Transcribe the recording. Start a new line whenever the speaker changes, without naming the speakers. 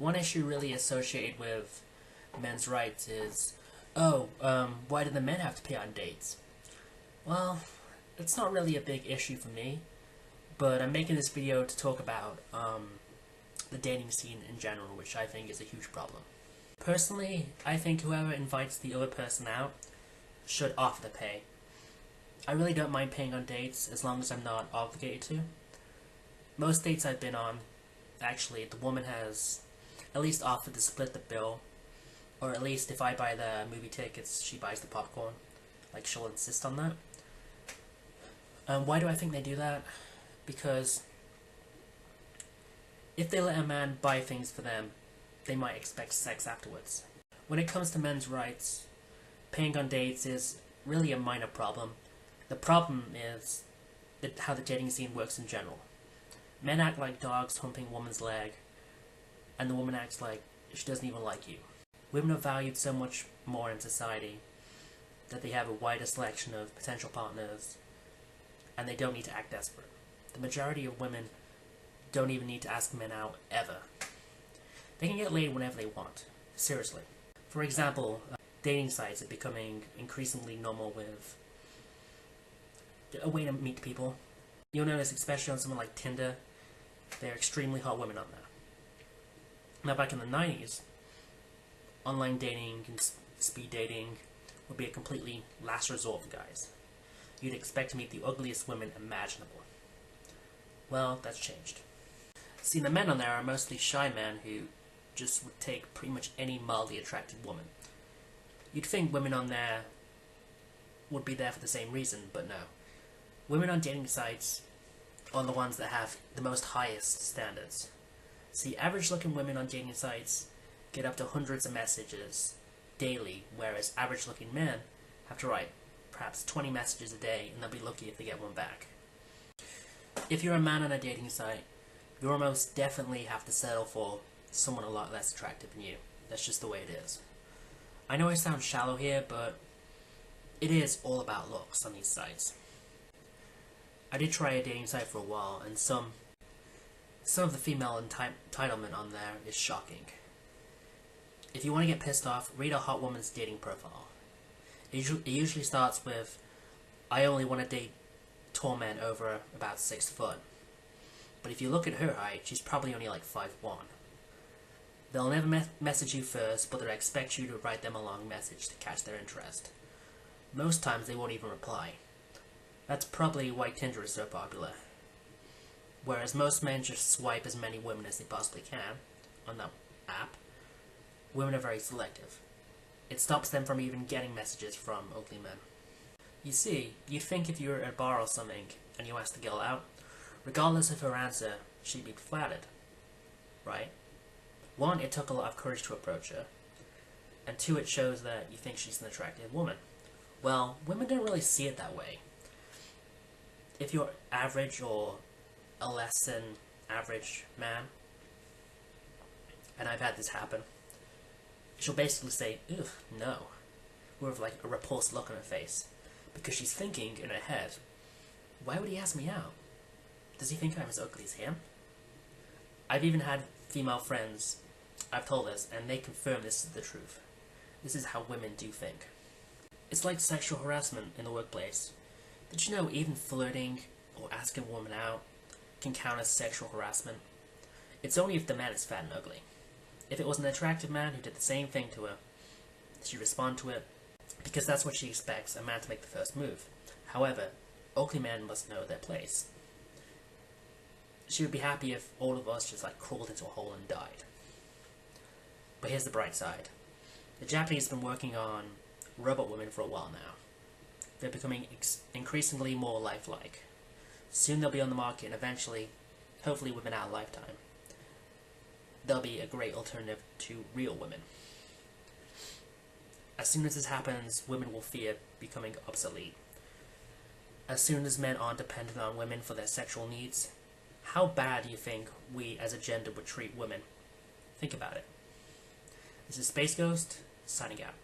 One issue really associated with men's rights is, why do the men have to pay on dates? Well, it's not really a big issue for me, but I'm making this video to talk about the dating scene in general, which I think is a huge problem. Personally, I think whoever invites the other person out should offer to pay. I really don't mind paying on dates as long as I'm not obligated to. Most dates I've been on, actually, the woman has at least offered to split the bill, or at least if I buy the movie tickets, she buys the popcorn. Like, she'll insist on that. Why do I think they do that? Because if they let a man buy things for them, they might expect sex afterwards. When it comes to men's rights, paying on dates is really a minor problem. The problem is how the dating scene works in general. Men act like dogs humping a woman's leg, and the woman acts like she doesn't even like you. Women are valued so much more in society that they have a wider selection of potential partners, and they don't need to act desperate. The majority of women don't even need to ask men out, ever. They can get laid whenever they want. Seriously. For example, dating sites are becoming increasingly normal with a way to meet people. You'll notice, especially on something like Tinder, there are extremely hot women on there. Now, back in the 90s, online dating and speed dating would be a completely last resort for guys. You'd expect to meet the ugliest women imaginable. Well, that's changed. See, the men on there are mostly shy men who just would take pretty much any mildly attractive woman. You'd think women on there would be there for the same reason, but no. Women on dating sites are the ones that have the most highest standards. See, average-looking women on dating sites get up to hundreds of messages daily, whereas average-looking men have to write perhaps 20 messages a day, and they'll be lucky if they get one back. If you're a man on a dating site, you almost definitely have to settle for someone a lot less attractive than you. That's just the way it is. I know I sound shallow here, but it is all about looks on these sites. I did try a dating site for a while, and some of the female entitlement on there is shocking. If you want to get pissed off, read a hot woman's dating profile. It usually starts with, I only want to date tall men over about 6 foot. But if you look at her height, she's probably only like 5'1". They'll never message you first, but they'll expect you to write them a long message to catch their interest. Most times they won't even reply. That's probably why Tinder is so popular. Whereas most men just swipe as many women as they possibly can on that app, women are very selective. It stops them from even getting messages from ugly men. You see, you'd think if you were at a bar or something and you asked the girl out, regardless of her answer, she'd be flattered, right? 1, it took a lot of courage to approach her, and 2, it shows that you think she's an attractive woman. Well, women don't really see it that way. If you're average or a less than average man, and I've had this happen, she'll basically say, ugh, no, with like a repulsed look on her face, because she's thinking in her head, why would he ask me out? Does he think I'm as ugly as him? I've even had female friends, I've told this, and they confirm this is the truth. This is how women do think. It's like sexual harassment in the workplace. Did you know even flirting or asking a woman out can count as sexual harassment? It's only if the man is fat and ugly. If it was an attractive man who did the same thing to her, she'd respond to it, because that's what she expects a man to make the first move. However, ugly men must know their place. She would be happy if all of us just crawled into a hole and died. But here's the bright side. The Japanese have been working on robot women for a while now. They're becoming increasingly more lifelike. Soon they'll be on the market, and eventually, hopefully within our lifetime, they'll be a great alternative to real women. As soon as this happens, women will fear becoming obsolete. As soon as men aren't dependent on women for their sexual needs, how bad do you think we as a gender would treat women? Think about it. This is Space Ghost, signing out.